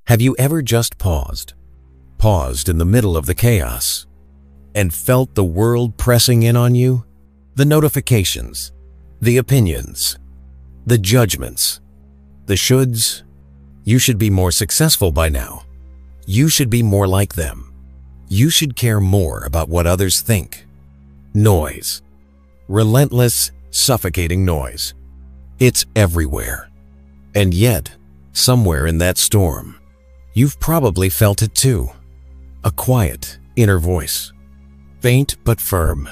Have you ever just paused in the middle of the chaos, and felt the world pressing in on you? The notifications, the opinions, the judgments, the shoulds. You should be more successful by now. You should be more like them. You should care more about what others think. Noise. Relentless, suffocating noise. It's everywhere. And yet, somewhere in that storm, you've probably felt it too. A quiet, inner voice, faint but firm,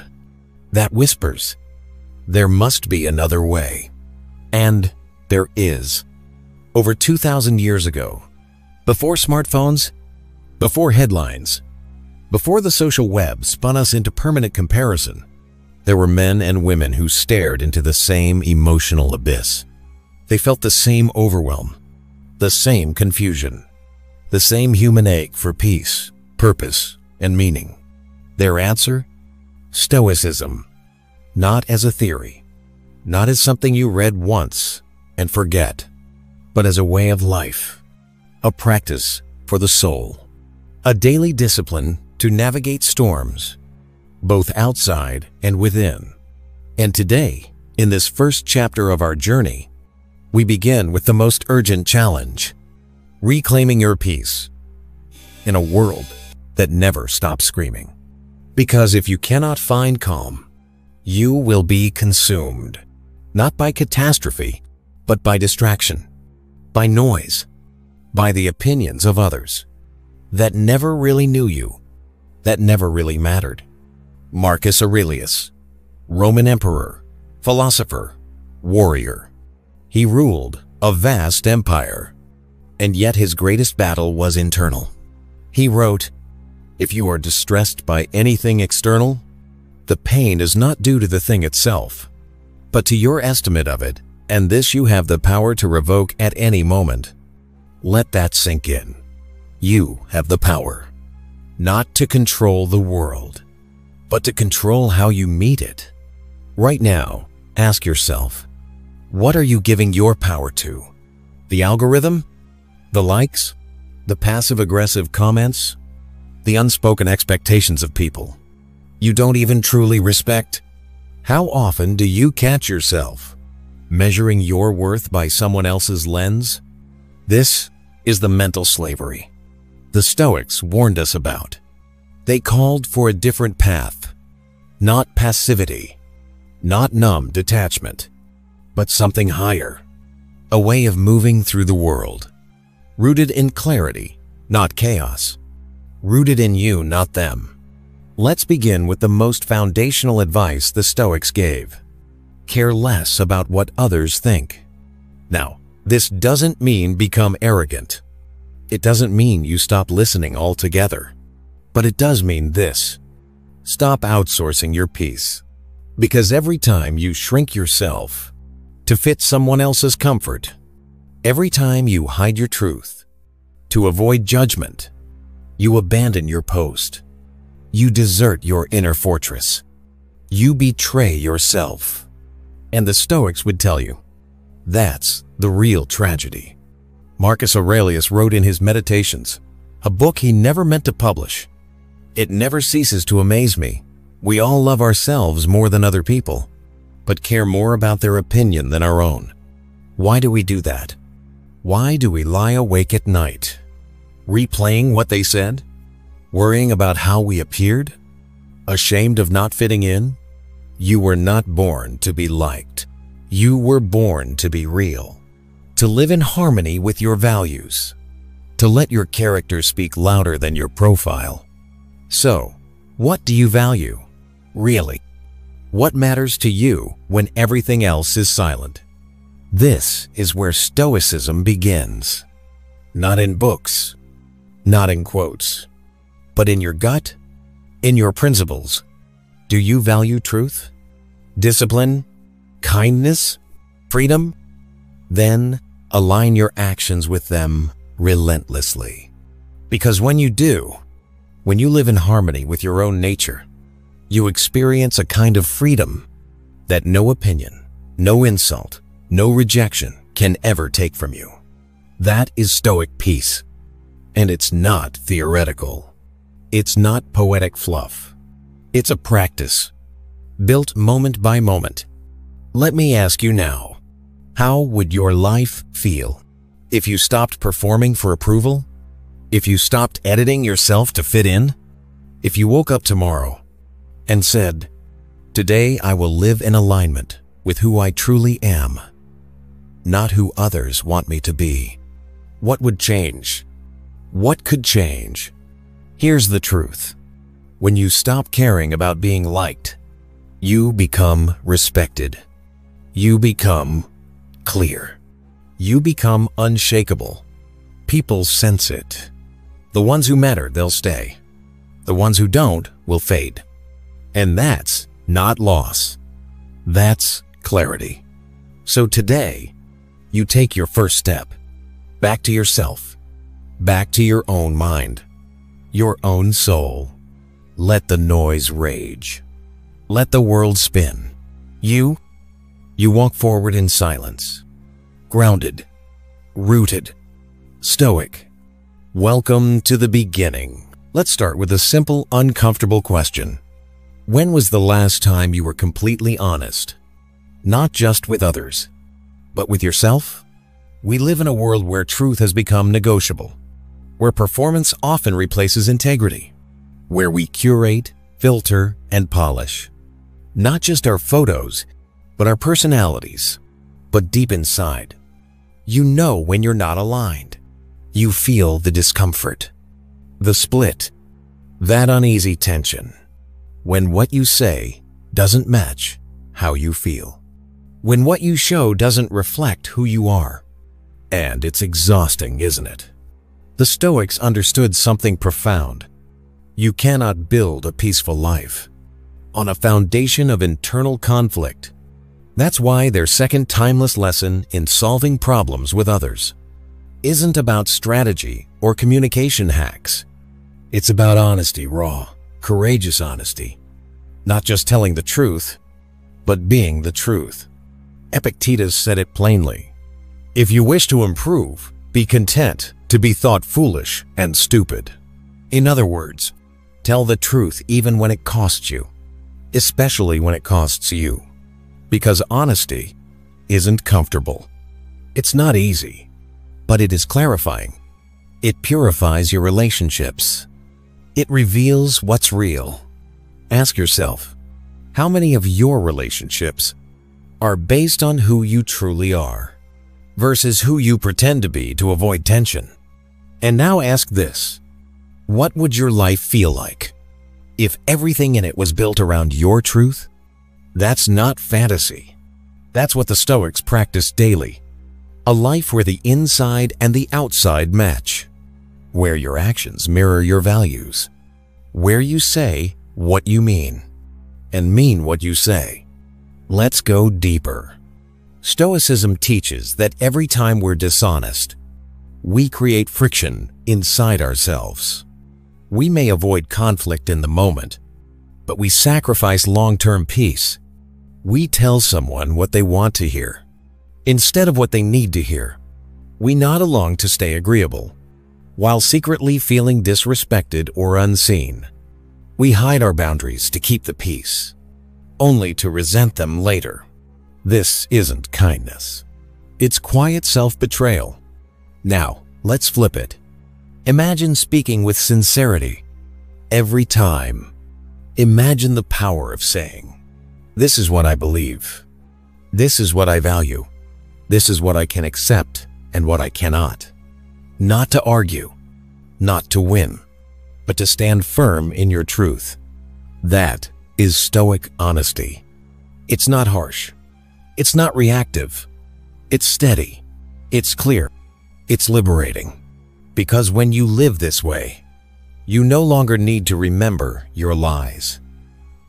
that whispers, there must be another way. And there is. Over 2,000 years ago, before smartphones, before headlines, before the social web spun us into permanent comparison, there were men and women who stared into the same emotional abyss. They felt the same overwhelm, the same confusion, the same human ache for peace, purpose, and meaning. Their answer? Stoicism. Not as a theory, not as something you read once and forget, but as a way of life, a practice for the soul, a daily discipline to navigate storms, both outside and within. And today, in this first chapter of our journey, we begin with the most urgent challenge: reclaiming your peace in a world that never stops screaming. Because if you cannot find calm, you will be consumed, not by catastrophe, but by distraction, by noise, by the opinions of others that never really knew you, that never really mattered. Marcus Aurelius, Roman emperor, philosopher, warrior. He ruled a vast empire, and yet his greatest battle was internal. He wrote, "If you are distressed by anything external, the pain is not due to the thing itself, but to your estimate of it, and this you have the power to revoke at any moment." Let that sink in. You have the power, not to control the world, but to control how you meet it. Right now, ask yourself, what are you giving your power to? The algorithm? The likes? The passive-aggressive comments? The unspoken expectations of people you don't even truly respect? How often do you catch yourself measuring your worth by someone else's lens? This is the mental slavery the Stoics warned us about. They called for a different path, not passivity, not numb detachment, but something higher, a way of moving through the world, rooted in clarity, not chaos, rooted in you, not them. Let's begin with the most foundational advice the Stoics gave. Care less about what others think. Now, this doesn't mean become arrogant. It doesn't mean you stop listening altogether. But it does mean this: stop outsourcing your peace. Because every time you shrink yourself to fit someone else's comfort, every time you hide your truth to avoid judgment, you abandon your post. You desert your inner fortress. You betray yourself. And the Stoics would tell you, that's the real tragedy. Marcus Aurelius wrote in his Meditations, a book he never meant to publish, "It never ceases to amaze me. We all love ourselves more than other people, but care more about their opinion than our own. Why do we do that? Why do we lie awake at night, replaying what they said? Worrying about how we appeared? Ashamed of not fitting in? You were not born to be liked. You were born to be real, to live in harmony with your values, to let your character speak louder than your profile." So, what do you value? Really? What matters to you when everything else is silent? This is where Stoicism begins. Not in books, not in quotes, but in your gut, in your principles. Do you value truth, discipline, kindness, freedom? Then align your actions with them relentlessly. Because when you do, when you live in harmony with your own nature, you experience a kind of freedom that no opinion, no insult, no rejection can ever take from you. That is Stoic peace. And it's not theoretical. It's not poetic fluff. It's a practice, built moment by moment. Let me ask you now, how would your life feel if you stopped performing for approval? If you stopped editing yourself to fit in? If you woke up tomorrow and said, "Today I will live in alignment with who I truly am, not who others want me to be," what would change? What could change? Here's the truth. When you stop caring about being liked, you become respected. You become clear. You become unshakable. People sense it. The ones who matter, they'll stay. The ones who don't will fade. And that's not loss. That's clarity. So today, you take your first step back to yourself, back to your own mind, your own soul. Let the noise rage. Let the world spin. You walk forward in silence, grounded, rooted, stoic. Welcome to the beginning. Let's start with a simple, uncomfortable question. When was the last time you were completely honest? Not just with others, but with yourself? We live in a world where truth has become negotiable, where performance often replaces integrity, where we curate, filter, and polish. Not just our photos, but our personalities. But deep inside, you know when you're not aligned. You feel the discomfort, the split, that uneasy tension, when what you say doesn't match how you feel, when what you show doesn't reflect who you are. And it's exhausting, isn't it? The Stoics understood something profound. You cannot build a peaceful life on a foundation of internal conflict. That's why their second timeless lesson in solving problems with others isn't about strategy or communication hacks. It's about honesty, raw, courageous honesty. Not just telling the truth, but being the truth. Epictetus said it plainly. If you wish to improve, be content to be thought foolish and stupid. In other words, tell the truth even when it costs you, especially when it costs you. Because honesty isn't comfortable. It's not easy, but it is clarifying. It purifies your relationships. It reveals what's real. Ask yourself, how many of your relationships are based on who you truly are versus who you pretend to be to avoid tension? And now ask this, what would your life feel like if everything in it was built around your truth? That's not fantasy. That's what the Stoics practice daily. A life where the inside and the outside match, where your actions mirror your values, where you say what you mean and mean what you say. Let's go deeper. Stoicism teaches that every time we're dishonest, we create friction inside ourselves. We may avoid conflict in the moment, but we sacrifice long-term peace. We tell someone what they want to hear instead of what they need to hear. We nod along to stay agreeable, while secretly feeling disrespected or unseen. We hide our boundaries to keep the peace, only to resent them later. This isn't kindness. It's quiet self-betrayal. Now, let's flip it. Imagine speaking with sincerity every time. Imagine the power of saying, "This is what I believe. This is what I value. This is what I can accept and what I cannot." Not to argue, not to win, but to stand firm in your truth. That is Stoic honesty. It's not harsh. It's not reactive. It's steady. It's clear. It's liberating. Because when you live this way, you no longer need to remember your lies.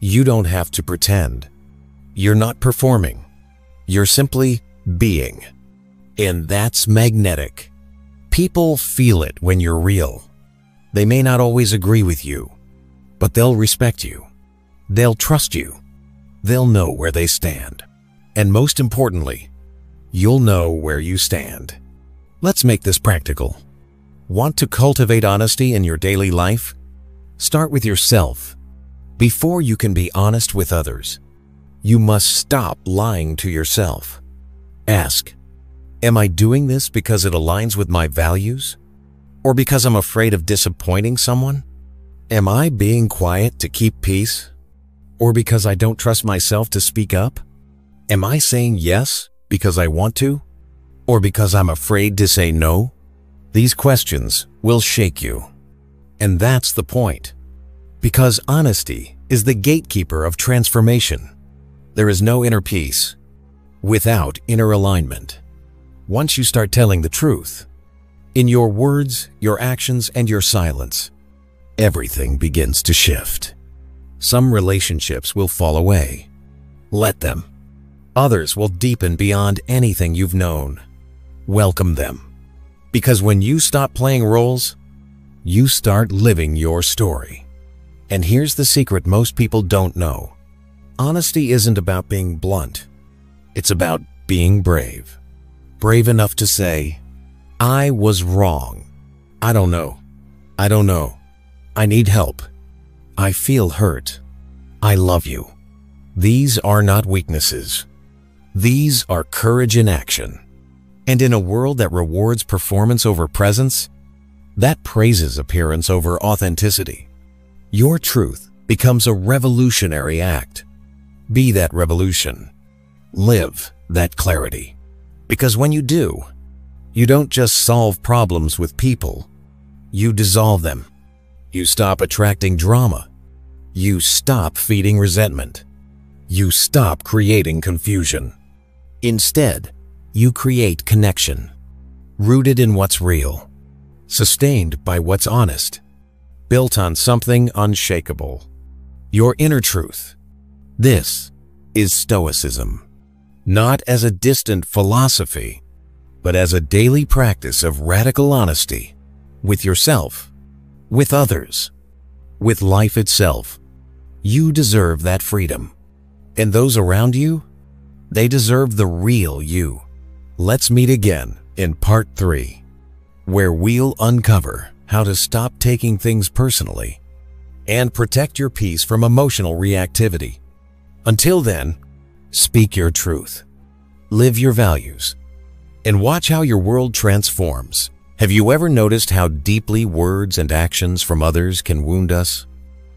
You don't have to pretend. You're not performing. You're simply being. And that's magnetic. People feel it when you're real. They may not always agree with you, but they'll respect you. They'll trust you. They'll know where they stand. And most importantly, you'll know where you stand. Let's make this practical. Want to cultivate honesty in your daily life? Start with yourself. Before you can be honest with others, you must stop lying to yourself. Ask, am I doing this because it aligns with my values? Or because I'm afraid of disappointing someone? Am I being quiet to keep peace? Or because I don't trust myself to speak up? Am I saying yes because I want to? Or because I'm afraid to say no? These questions will shake you. And that's the point. Because honesty is the gatekeeper of transformation. There is no inner peace without inner alignment. Once you start telling the truth, in your words, your actions, and your silence, everything begins to shift. Some relationships will fall away. Let them. Others will deepen beyond anything you've known. Welcome them. Because when you stop playing roles, you start living your story. And here's the secret most people don't know. Honesty isn't about being blunt. It's about being brave. Brave enough to say, I was wrong. I don't know. I don't know. I need help. I feel hurt. I love you. These are not weaknesses. These are courage in action. And in a world that rewards performance over presence, that praises appearance over authenticity, your truth becomes a revolutionary act. Be that revolution. Live that clarity. Because when you do, you don't just solve problems with people, you dissolve them. You stop attracting drama. You stop feeding resentment. You stop creating confusion. Instead, you create connection, rooted in what's real, sustained by what's honest, built on something unshakable, your inner truth. This is Stoicism, not as a distant philosophy, but as a daily practice of radical honesty with yourself, with others, with life itself. You deserve that freedom. And those around you, they deserve the real you. Let's meet again in part 3, where we'll uncover how to stop taking things personally and protect your peace from emotional reactivity. Until then, speak your truth, live your values, and watch how your world transforms. Have you ever noticed how deeply words and actions from others can wound us?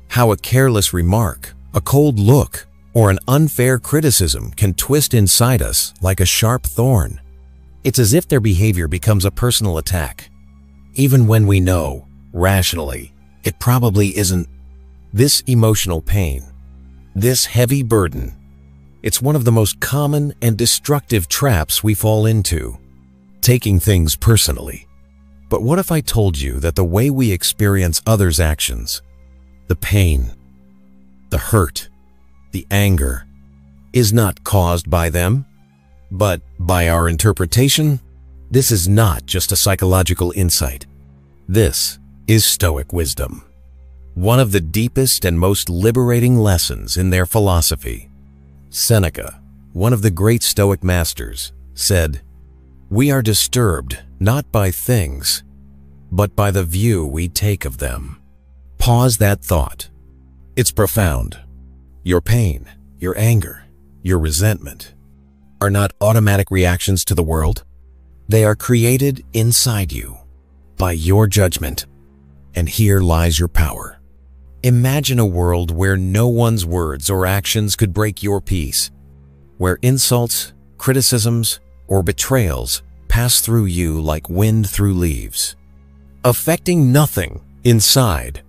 How a careless remark, a cold look, or an unfair criticism can twist inside us like a sharp thorn? It's as if their behavior becomes a personal attack, even when we know, rationally, it probably isn't. This emotional pain, this heavy burden, it's one of the most common and destructive traps we fall into, taking things personally. But what if I told you that the way we experience others' actions, the pain, the hurt, the anger, is not caused by them, but by our interpretation? This is not just a psychological insight. This is Stoic wisdom, one of the deepest and most liberating lessons in their philosophy. Seneca, one of the great Stoic masters, said, "We are disturbed not by things, but by the view we take of them." Pause that thought. It's profound. Your pain, your anger, your resentment are not automatic reactions to the world. They are created inside you by your judgment. And here lies your power. Imagine a world where no one's words or actions could break your peace, where insults, criticisms, or betrayals pass through you like wind through leaves, affecting nothing inside.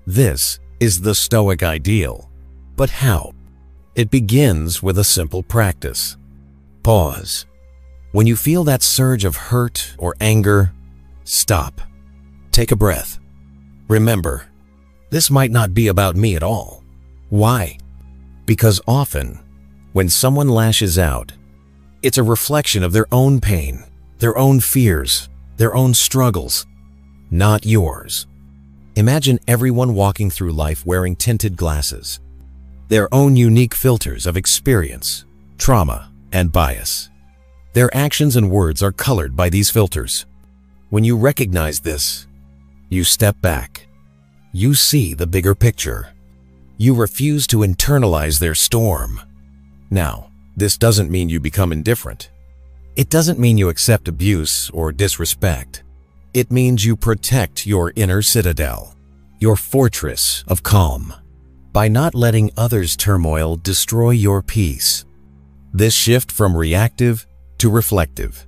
This is the Stoic ideal. But how? It begins with a simple practice. Pause. When you feel that surge of hurt or anger, stop. Take a breath. Remember, this might not be about me at all. Why? Because often, when someone lashes out, it's a reflection of their own pain, their own fears, their own struggles, not yours. Imagine everyone walking through life wearing tinted glasses, their own unique filters of experience, trauma, and bias. Their actions and words are colored by these filters. When you recognize this, you step back. You see the bigger picture. You refuse to internalize their storm. Now, this doesn't mean you become indifferent. It doesn't mean you accept abuse or disrespect. It means you protect your inner citadel, your fortress of calm, by not letting others' turmoil destroy your peace. This shift from reactive to reflective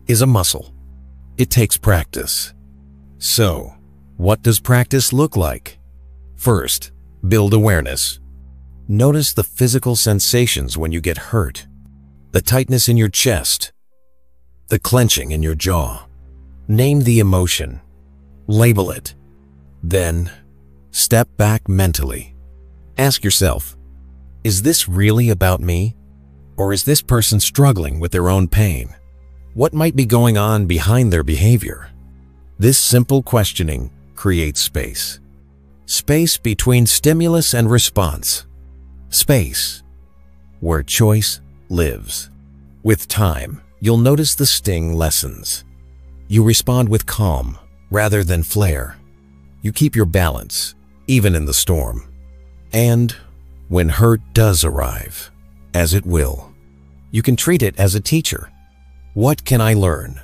is a muscle. It takes practice. So, what does practice look like? First, build awareness. Notice the physical sensations when you get hurt, the tightness in your chest, the clenching in your jaw. Name the emotion. Label it. Then, step back mentally. Ask yourself, is this really about me? Or is this person struggling with their own pain? What might be going on behind their behavior? This simple questioning creates space. Space between stimulus and response. Space where choice lives. With time, you'll notice the sting lessens. You respond with calm rather than flare. You keep your balance, even in the storm. And when hurt does arrive, as it will, you can treat it as a teacher. What can I learn?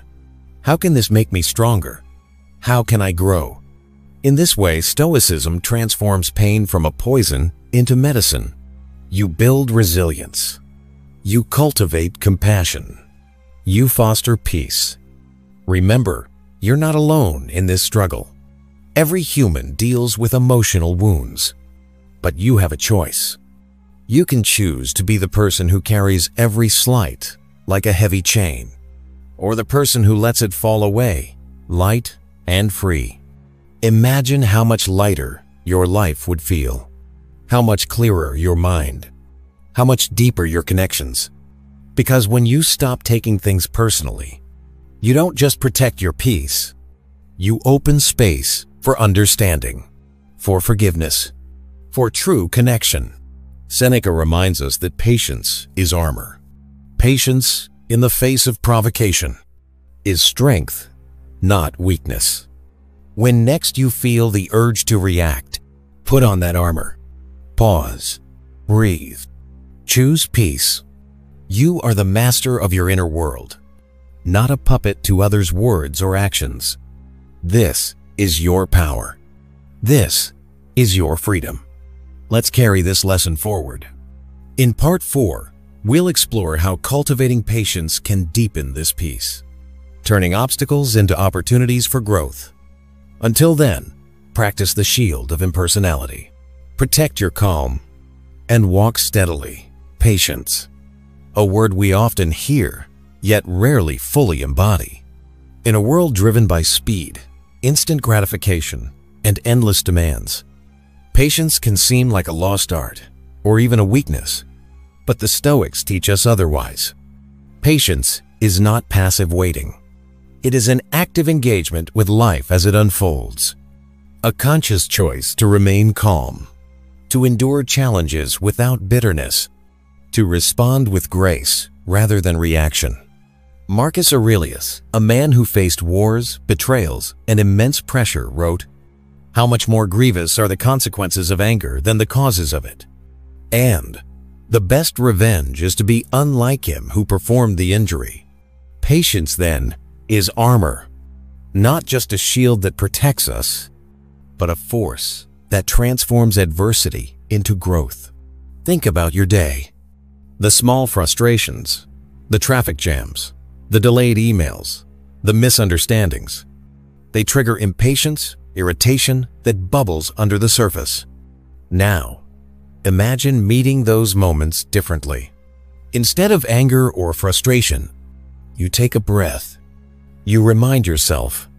How can this make me stronger? How can I grow? In this way, Stoicism transforms pain from a poison into medicine. You build resilience. You cultivate compassion. You foster peace. Remember, you're not alone in this struggle. Every human deals with emotional wounds. But you have a choice. You can choose to be the person who carries every slight like a heavy chain, or the person who lets it fall away, light and free. Imagine how much lighter your life would feel, how much clearer your mind, how much deeper your connections. Because when you stop taking things personally, you don't just protect your peace, you open space for understanding, for forgiveness, for true connection. Seneca reminds us that patience is armor. Patience in the face of provocation is strength, not weakness. When next you feel the urge to react, put on that armor. Pause. Breathe. Choose peace. You are the master of your inner world, not a puppet to others' words or actions. This is your power. This is your freedom. Let's carry this lesson forward. In Part 4, we'll explore how cultivating patience can deepen this peace, turning obstacles into opportunities for growth. Until then, practice the shield of impersonality. Protect your calm and walk steadily. Patience, a word we often hear, yet rarely fully embody. In a world driven by speed, instant gratification, and endless demands, patience can seem like a lost art, or even a weakness. But the Stoics teach us otherwise. Patience is not passive waiting. It is an active engagement with life as it unfolds. A conscious choice to remain calm, to endure challenges without bitterness, to respond with grace rather than reaction. Marcus Aurelius, a man who faced wars, betrayals, and immense pressure, wrote, "How much more grievous are the consequences of anger than the causes of it? And the best revenge is to be unlike him who performed the injury." Patience, then, is armor, not just a shield that protects us, but a force that transforms adversity into growth. Think about your day. The small frustrations, the traffic jams, the delayed emails, the misunderstandings. They trigger impatience, irritation that bubbles under the surface. Now, imagine meeting those moments differently. Instead of anger or frustration, you take a breath. You remind yourself,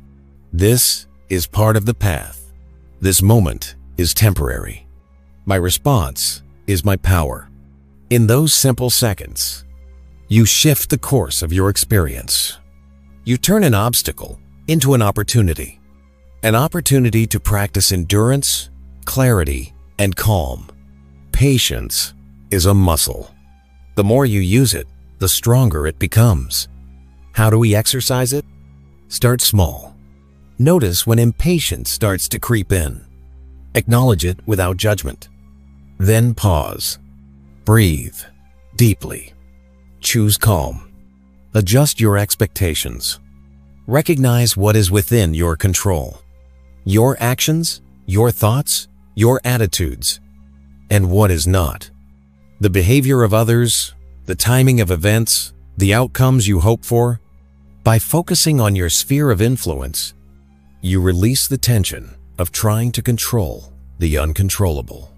this is part of the path. This moment is temporary. My response is my power. In those simple seconds, you shift the course of your experience. You turn an obstacle into an opportunity to practice endurance, clarity, and calm. Patience is a muscle. The more you use it, the stronger it becomes. How do we exercise it? Start small. Notice when impatience starts to creep in. Acknowledge it without judgment. Then pause. Breathe deeply. Choose calm. Adjust your expectations. Recognize what is within your control. Your actions, your thoughts, your attitudes, and what is not. The behavior of others, the timing of events, the outcomes you hope for. By focusing on your sphere of influence, you release the tension of trying to control the uncontrollable.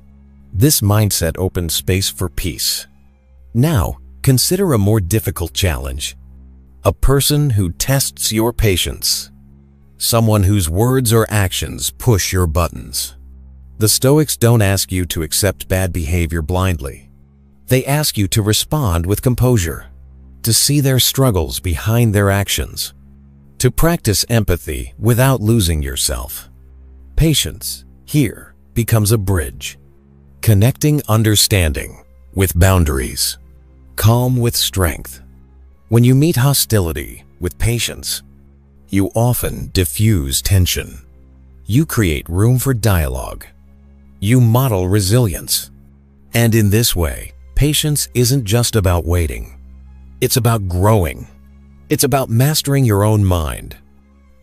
This mindset opens space for peace. Now, consider a more difficult challenge. A person who tests your patience. Someone whose words or actions push your buttons. The Stoics don't ask you to accept bad behavior blindly. They ask you to respond with composure, to see their struggles behind their actions, to practice empathy without losing yourself. Patience here becomes a bridge, connecting understanding with boundaries, calm with strength. When you meet hostility with patience, you often diffuse tension. You create room for dialogue. You model resilience. And in this way, patience isn't just about waiting. It's about growing. It's about mastering your own mind.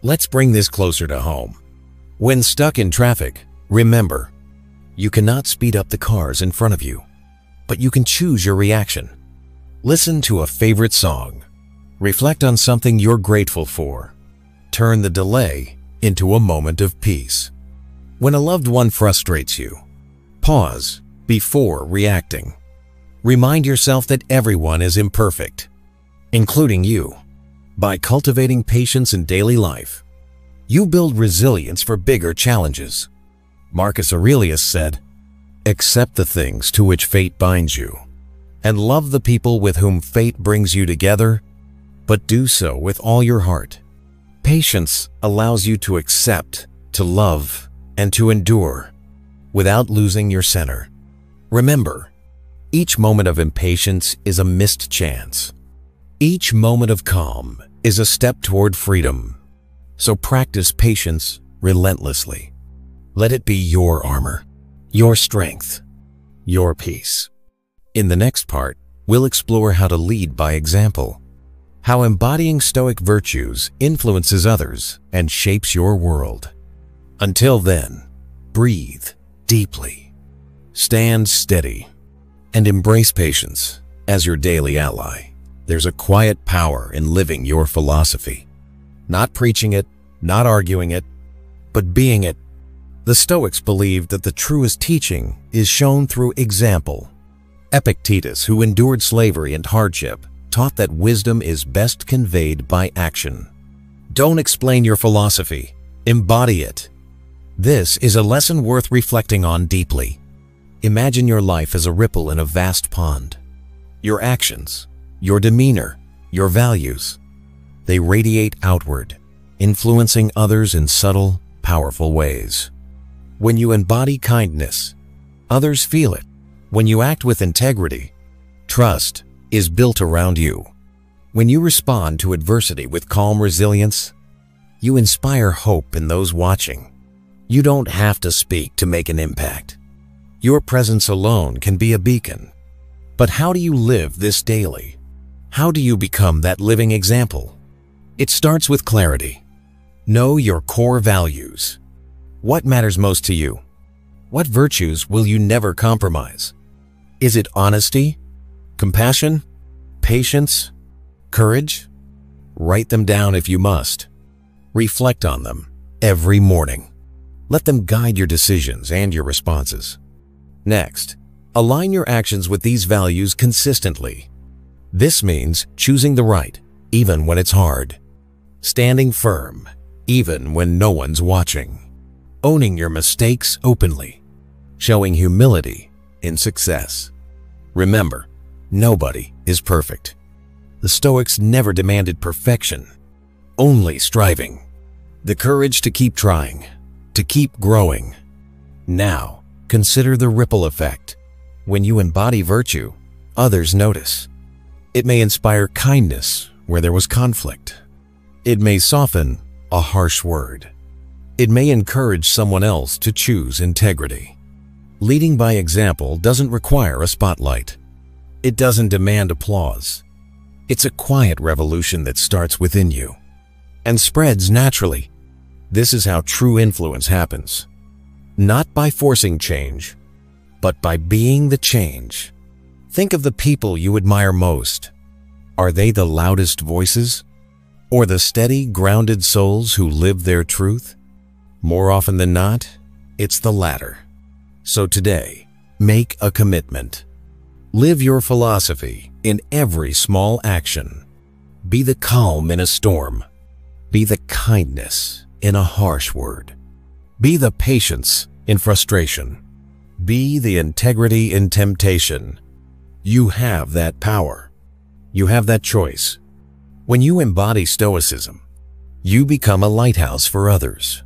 Let's bring this closer to home. When stuck in traffic, remember, you cannot speed up the cars in front of you, but you can choose your reaction. Listen to a favorite song. Reflect on something you're grateful for. Turn the delay into a moment of peace. When a loved one frustrates you, pause before reacting. Remind yourself that everyone is imperfect, including you. By cultivating patience in daily life, you build resilience for bigger challenges. Marcus Aurelius said, "Accept the things to which fate binds you, and love the people with whom fate brings you together, but do so with all your heart." Patience allows you to accept, to love, and to endure without losing your center. Remember, each moment of impatience is a missed chance. Each moment of calm is a step toward freedom. So practice patience relentlessly. Let it be your armor, your strength, your peace. In the next part, we'll explore how to lead by example, how embodying Stoic virtues influences others and shapes your world. Until then, breathe deeply, stand steady, and embrace patience as your daily ally. There's a quiet power in living your philosophy. Not preaching it, not arguing it, but being it. The Stoics believed that the truest teaching is shown through example. Epictetus, who endured slavery and hardship, taught that wisdom is best conveyed by action. Don't explain your philosophy, embody it. This is a lesson worth reflecting on deeply. Imagine your life as a ripple in a vast pond. Your actions, your demeanor, your values, they radiate outward, influencing others in subtle, powerful ways. When you embody kindness, others feel it. When you act with integrity, trust is built around you. When you respond to adversity with calm resilience, you inspire hope in those watching. You don't have to speak to make an impact. Your presence alone can be a beacon. But how do you live this daily? How do you become that living example? It starts with clarity. Know your core values. What matters most to you? What virtues will you never compromise? Is it honesty, compassion, patience, courage? Write them down if you must. Reflect on them every morning. Let them guide your decisions and your responses. Next, align your actions with these values consistently. This means choosing the right, even when it's hard. Standing firm, even when no one's watching. Owning your mistakes openly. Showing humility in success. Remember, nobody is perfect. The Stoics never demanded perfection, only striving. The courage to keep trying, to keep growing. Now, consider the ripple effect. When you embody virtue, others notice. It may inspire kindness where there was conflict. It may soften a harsh word. It may encourage someone else to choose integrity. Leading by example doesn't require a spotlight. It doesn't demand applause. It's a quiet revolution that starts within you and spreads naturally. This is how true influence happens. Not by forcing change, but by being the change. Think of the people you admire most. Are they the loudest voices? Or the steady, grounded souls who live their truth? More often than not, it's the latter. So today, make a commitment. Live your philosophy in every small action. Be the calm in a storm. Be the kindness in a harsh word. Be the patience in frustration. Be the integrity in temptation. You have that power. You have that choice. When you embody Stoicism, you become a lighthouse for others,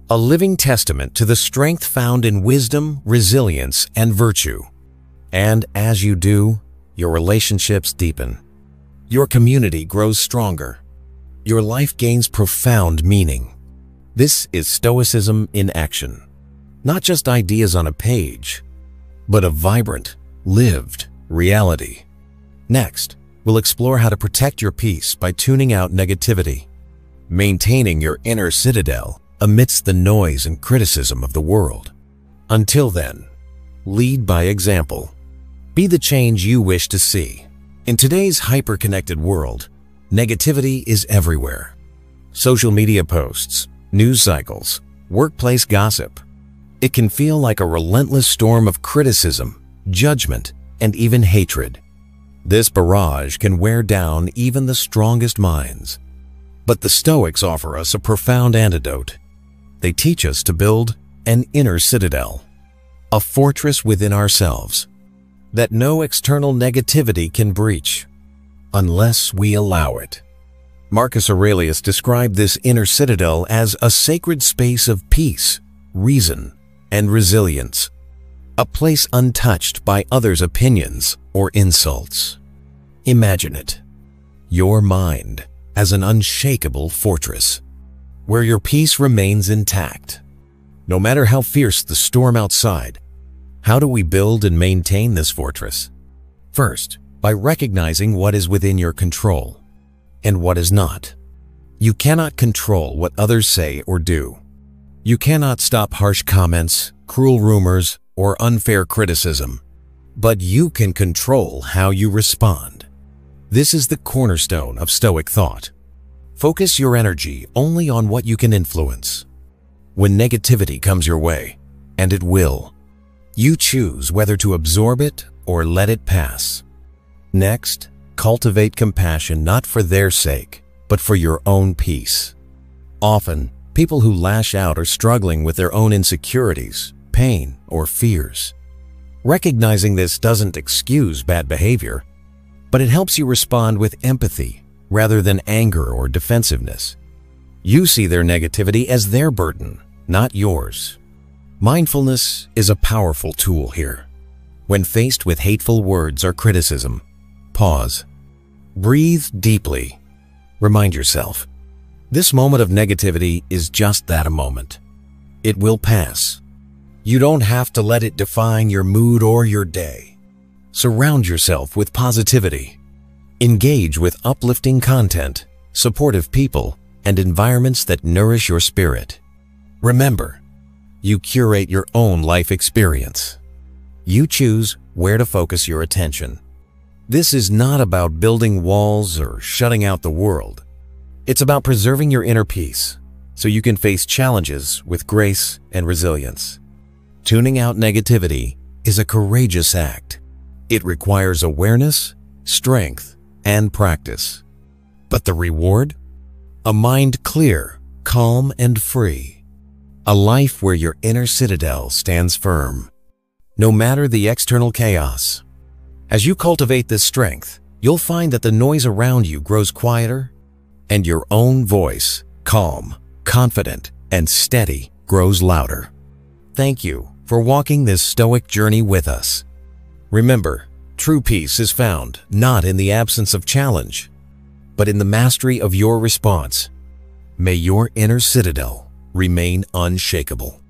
a living testament to the strength found in wisdom, resilience, and virtue. And as you do, your relationships deepen. Your community grows stronger. Your life gains profound meaning. This is Stoicism in action. Not just ideas on a page, but a vibrant, lived reality. Next, we'll explore how to protect your peace by tuning out negativity, maintaining your inner citadel amidst the noise and criticism of the world. Until then, lead by example. Be the change you wish to see. In today's hyper-connected world, negativity is everywhere. Social media posts, news cycles, workplace gossip. It can feel like a relentless storm of criticism, judgment, and even hatred. This barrage can wear down even the strongest minds. But the Stoics offer us a profound antidote. They teach us to build an inner citadel, a fortress within ourselves that no external negativity can breach unless we allow it. Marcus Aurelius described this inner citadel as a sacred space of peace, reason, and resilience, a place untouched by others' opinions or insults. Imagine it, your mind as an unshakable fortress, where your peace remains intact. No matter how fierce the storm outside, how do we build and maintain this fortress? First, by recognizing what is within your control and what is not. You cannot control what others say or do. You cannot stop harsh comments, cruel rumors, or unfair criticism, but you can control how you respond. This is the cornerstone of Stoic thought. Focus your energy only on what you can influence. When negativity comes your way, and it will, you choose whether to absorb it or let it pass. Next, cultivate compassion not for their sake, but for your own peace. Often, people who lash out are struggling with their own insecurities, pain, or fears. Recognizing this doesn't excuse bad behavior, but it helps you respond with empathy rather than anger or defensiveness. You see their negativity as their burden, not yours. Mindfulness is a powerful tool here. When faced with hateful words or criticism, pause. Breathe deeply. Remind yourself, this moment of negativity is just that, a moment. It will pass. You don't have to let it define your mood or your day. Surround yourself with positivity. Engage with uplifting content, supportive people, and environments that nourish your spirit. Remember, you curate your own life experience. You choose where to focus your attention. This is not about building walls or shutting out the world. It's about preserving your inner peace so you can face challenges with grace and resilience. Tuning out negativity is a courageous act. It requires awareness, strength, and practice. But the reward? A mind clear, calm, and free. A life where your inner citadel stands firm, no matter the external chaos. As you cultivate this strength, you'll find that the noise around you grows quieter, and your own voice, calm, confident, and steady, grows louder. Thank you for walking this Stoic journey with us. Remember, true peace is found not in the absence of challenge, but in the mastery of your response. May your inner citadel remain unshakable.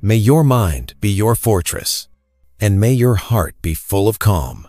May your mind be your fortress, and may your heart be full of calm.